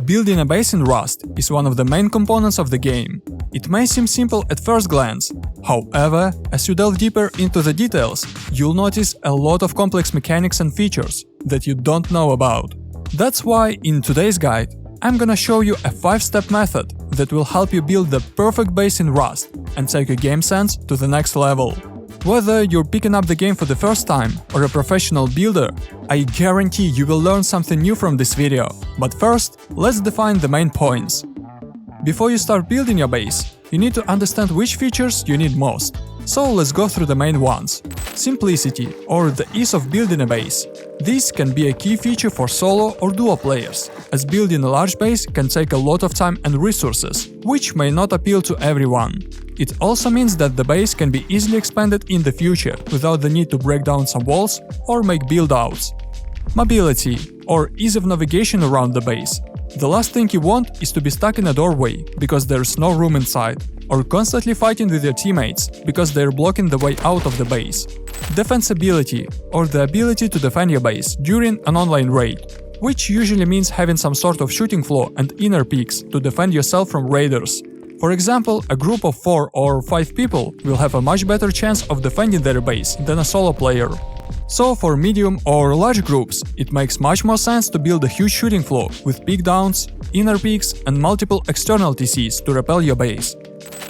Building a base in Rust is one of the main components of the game. It may seem simple at first glance. However, as you delve deeper into the details, you'll notice a lot of complex mechanics and features that you don't know about. That's why in today's guide, I'm gonna show you a 5-step method that will help you build the perfect base in Rust and take your game sense to the next level. Whether you're picking up the game for the first time or a professional builder, I guarantee you will learn something new from this video. But first, let's define the main points. Before you start building your base, you need to understand which features you need most. So let's go through the main ones. Simplicity, or the ease of building a base. This can be a key feature for solo or duo players, as building a large base can take a lot of time and resources, which may not appeal to everyone. It also means that the base can be easily expanded in the future without the need to break down some walls or make build-outs. Mobility, or ease of navigation around the base. The last thing you want is to be stuck in a doorway because there's no room inside, or constantly fighting with your teammates because they're blocking the way out of the base. Defensibility, or the ability to defend your base during an online raid, which usually means having some sort of shooting floor and inner peaks to defend yourself from raiders. For example, a group of 4 or 5 people will have a much better chance of defending their base than a solo player. So for medium or large groups, it makes much more sense to build a huge shooting floor with peak downs, inner peaks and multiple external TCs to repel your base.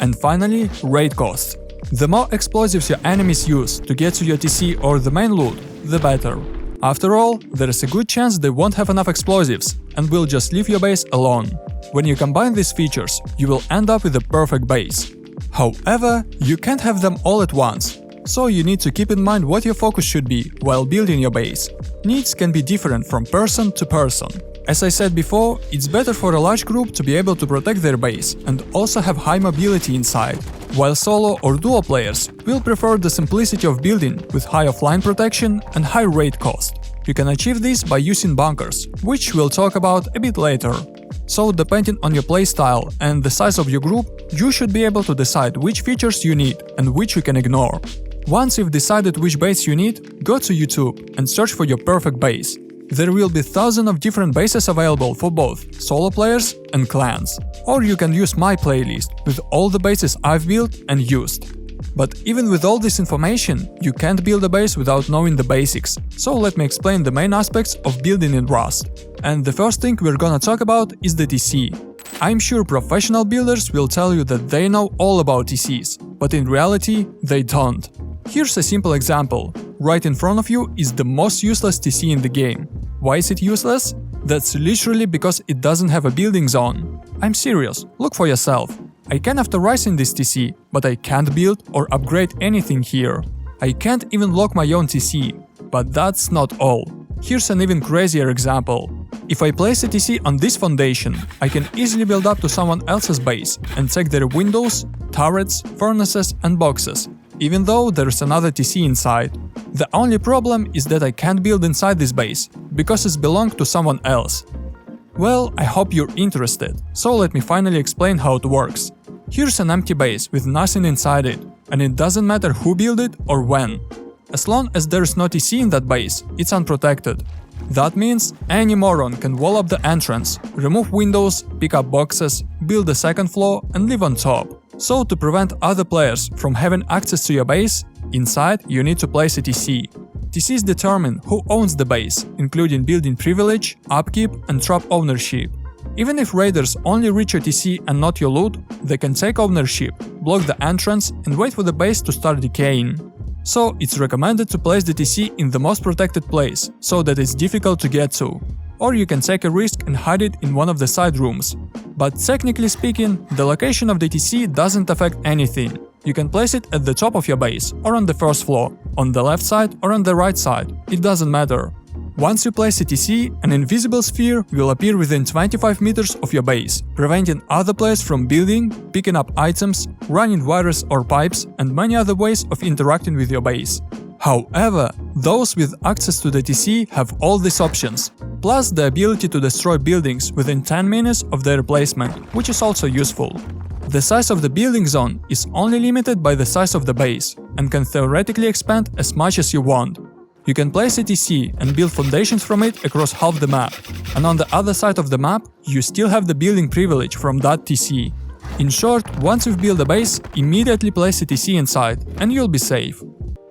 And finally, raid costs. The more explosives your enemies use to get to your TC or the main loot, the better. After all, there is a good chance they won't have enough explosives and will just leave your base alone. When you combine these features, you will end up with a perfect base. However, you can't have them all at once, so you need to keep in mind what your focus should be while building your base. Needs can be different from person to person. As I said before, it's better for a large group to be able to protect their base and also have high mobility inside, while solo or duo players will prefer the simplicity of building with high offline protection and high raid cost. You can achieve this by using bunkers, which we'll talk about a bit later. So depending on your playstyle and the size of your group, you should be able to decide which features you need and which you can ignore. Once you've decided which base you need, go to YouTube and search for your perfect base. There will be thousands of different bases available for both solo players and clans. Or you can use my playlist with all the bases I've built and used. But even with all this information, you can't build a base without knowing the basics. So let me explain the main aspects of building in Rust. And the first thing we're gonna talk about is the TC. I'm sure professional builders will tell you that they know all about TCs, but in reality, they don't. Here's a simple example. Right in front of you is the most useless TC in the game. Why is it useless? That's literally because it doesn't have a building zone. I'm serious, look for yourself. I can authorize in this TC, but I can't build or upgrade anything here. I can't even lock my own TC. But that's not all. Here's an even crazier example. If I place a TC on this foundation, I can easily build up to someone else's base and check their windows, turrets, furnaces and boxes, even though there's another TC inside. The only problem is that I can't build inside this base, because it belongs to someone else. Well, I hope you're interested, so let me finally explain how it works. Here's an empty base with nothing inside it, and it doesn't matter who built it or when. As long as there's no TC in that base, it's unprotected. That means any moron can wall up the entrance, remove windows, pick up boxes, build a second floor and live on top. So to prevent other players from having access to your base, inside you need to place a TC. TCs determine who owns the base, including building privilege, upkeep and trap ownership. Even if raiders only reach your TC and not your loot, they can take ownership, block the entrance and wait for the base to start decaying. So it's recommended to place the TC in the most protected place, so that it's difficult to get to. Or you can take a risk and hide it in one of the side rooms. But technically speaking, the location of the TC doesn't affect anything. You can place it at the top of your base, or on the first floor, on the left side or on the right side, it doesn't matter. Once you place a TC, an invisible sphere will appear within 25 meters of your base, preventing other players from building, picking up items, running wires or pipes, and many other ways of interacting with your base. However, those with access to the TC have all these options, plus the ability to destroy buildings within 10 minutes of their placement, which is also useful. The size of the building zone is only limited by the size of the base, and can theoretically expand as much as you want. You can place a TC and build foundations from it across half the map, and on the other side of the map, you still have the building privilege from that TC. In short, once you've built a base, immediately place a TC inside, and you'll be safe.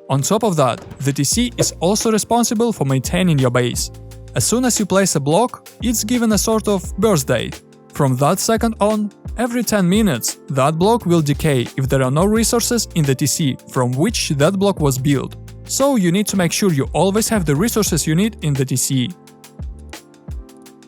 On top of that, the TC is also responsible for maintaining your base. As soon as you place a block, it's given a sort of birth date. From that second on, every 10 minutes, that block will decay if there are no resources in the TC from which that block was built. So you need to make sure you always have the resources you need in the TC.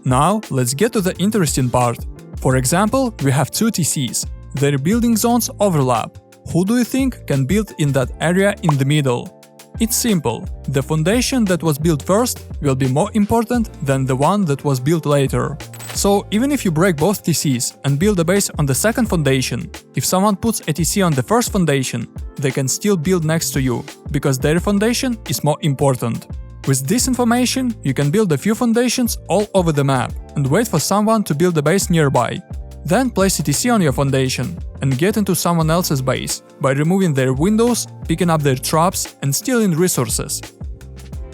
Now, let's get to the interesting part. For example, we have two TCs. Their building zones overlap. Who do you think can build in that area in the middle? It's simple. The foundation that was built first will be more important than the one that was built later. So even if you break both TCs and build a base on the second foundation, if someone puts a TC on the first foundation, they can still build next to you, because their foundation is more important. With this information, you can build a few foundations all over the map and wait for someone to build a base nearby. Then place a TC on your foundation and get into someone else's base by removing their windows, picking up their traps and stealing resources.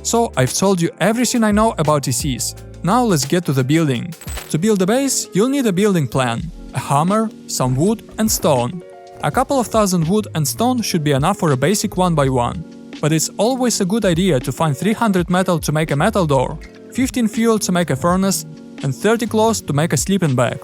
So I've told you everything I know about TCs. Now let's get to the building. To build a base, you'll need a building plan, a hammer, some wood and stone. A couple of thousand wood and stone should be enough for a basic 1x1. But it's always a good idea to find 300 metal to make a metal door, 15 fuel to make a furnace, and 30 cloth to make a sleeping bag.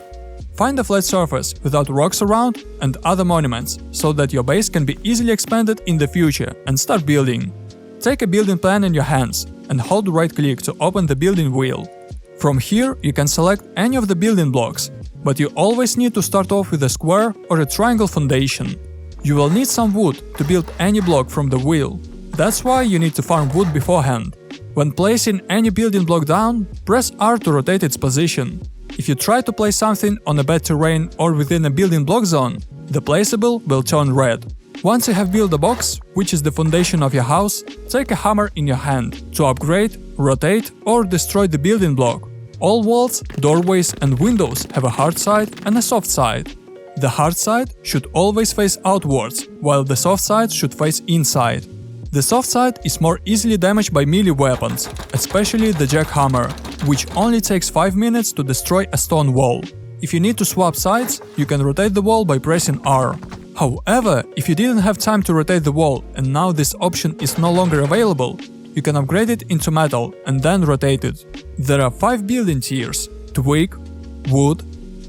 Find a flat surface without rocks around and other monuments, so that your base can be easily expanded in the future and start building. Take a building plan in your hands and hold right click to open the building wheel. From here you can select any of the building blocks, but you always need to start off with a square or a triangle foundation. You will need some wood to build any block from the wheel. That's why you need to farm wood beforehand. When placing any building block down, press R to rotate its position. If you try to place something on a bad terrain or within a building block zone, the placeable will turn red. Once you have built a box, which is the foundation of your house, take a hammer in your hand to upgrade, rotate or destroy the building block. All walls, doorways and windows have a hard side and a soft side. The hard side should always face outwards, while the soft side should face inside. The soft side is more easily damaged by melee weapons, especially the jackhammer, which only takes 5 minutes to destroy a stone wall. If you need to swap sides, you can rotate the wall by pressing R. However, if you didn't have time to rotate the wall and now this option is no longer available, you can upgrade it into metal and then rotate it. There are 5 building tiers: twig, wood,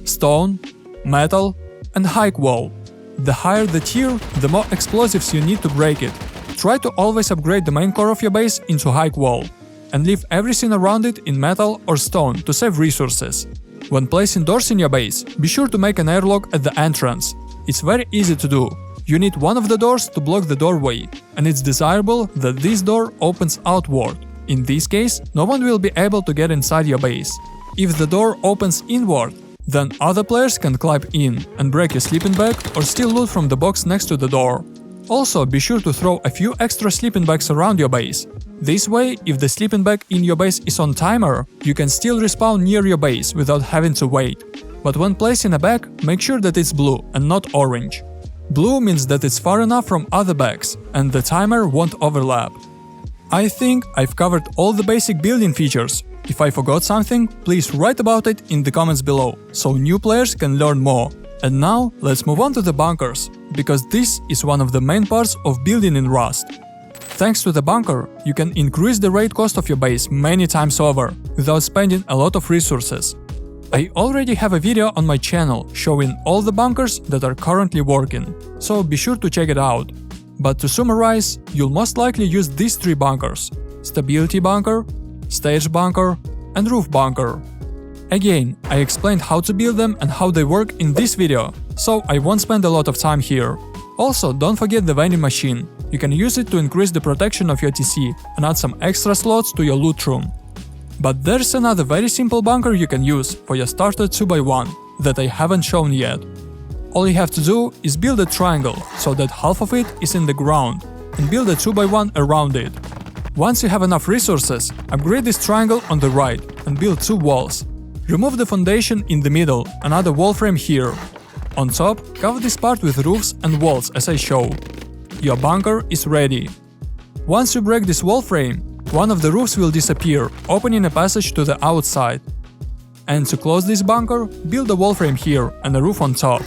stone, metal and high wall. The higher the tier, the more explosives you need to break it. Try to always upgrade the main core of your base into high wall and leave everything around it in metal or stone to save resources. When placing doors in your base, be sure to make an airlock at the entrance. It's very easy to do. You need one of the doors to block the doorway, and it's desirable that this door opens outward. In this case, no one will be able to get inside your base. If the door opens inward, then other players can climb in and break your sleeping bag or steal loot from the box next to the door. Also, be sure to throw a few extra sleeping bags around your base. This way, if the sleeping bag in your base is on timer, you can still respawn near your base without having to wait. But when placing a bag, make sure that it's blue and not orange. Blue means that it's far enough from other bags, and the timer won't overlap. I think I've covered all the basic building features. If I forgot something, please write about it in the comments below, so new players can learn more. And now, let's move on to the bunkers, because this is one of the main parts of building in Rust. Thanks to the bunker, you can increase the raid cost of your base many times over, without spending a lot of resources. I already have a video on my channel showing all the bunkers that are currently working, so be sure to check it out. But to summarize, you'll most likely use these 3 bunkers: stability bunker, stage bunker and roof bunker. Again, I explained how to build them and how they work in this video, so I won't spend a lot of time here. Also, don't forget the vending machine. You can use it to increase the protection of your TC and add some extra slots to your loot room. But there's another very simple bunker you can use for your starter 2x1 that I haven't shown yet. All you have to do is build a triangle so that half of it is in the ground, and build a 2x1 around it. Once you have enough resources, upgrade this triangle on the right and build 2 walls. Remove the foundation in the middle and add a wall frame here. On top, cover this part with roofs and walls as I show. Your bunker is ready. Once you break this wall frame, one of the roofs will disappear, opening a passage to the outside. And to close this bunker, build a wall frame here and a roof on top.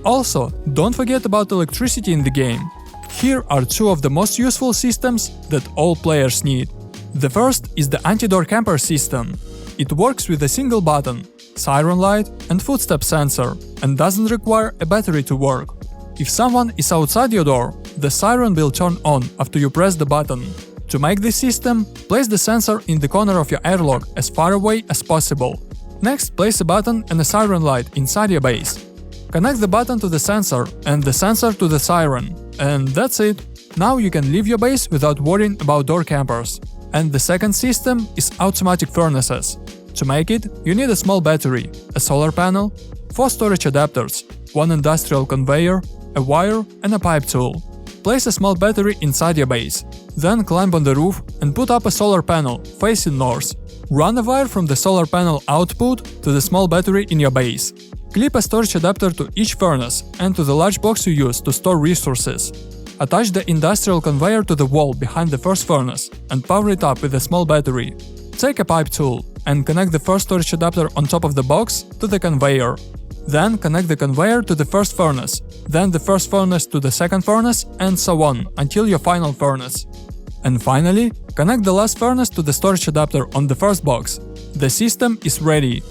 Also, don't forget about electricity in the game. Here are two of the most useful systems that all players need. The first is the anti-door camper system. It works with a single button, siren light and footstep sensor, and doesn't require a battery to work. If someone is outside your door, the siren will turn on after you press the button. To make this system, place the sensor in the corner of your airlock as far away as possible. Next, place a button and a siren light inside your base. Connect the button to the sensor and the sensor to the siren. And that's it. Now you can leave your base without worrying about door campers. And the second system is automatic furnaces. To make it, you need a small battery, a solar panel, 4 storage adapters, 1 industrial conveyor, a wire and a pipe tool. Place a small battery inside your base. Then climb on the roof and put up a solar panel facing north. Run a wire from the solar panel output to the small battery in your base. Clip a storage adapter to each furnace and to the large box you use to store resources. Attach the industrial conveyor to the wall behind the first furnace and power it up with a small battery. Take a pipe tool and connect the first storage adapter on top of the box to the conveyor. Then connect the conveyor to the first furnace, then the first furnace to the second furnace, and so on until your final furnace. And finally, connect the last furnace to the storage adapter on the first box. The system is ready.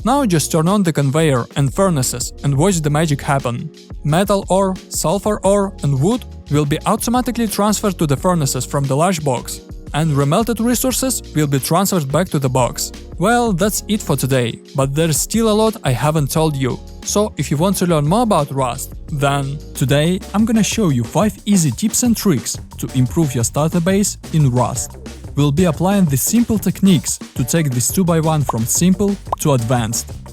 Now just turn on the conveyor and furnaces and watch the magic happen. Metal ore, sulfur ore and wood will be automatically transferred to the furnaces from the large box, and remelted resources will be transferred back to the box. Well, that's it for today, but there's still a lot I haven't told you. So if you want to learn more about Rust, then today I'm gonna show you 5 easy tips and tricks to improve your starter base in Rust. We'll be applying these simple techniques to take this 2x1 from simple to advanced.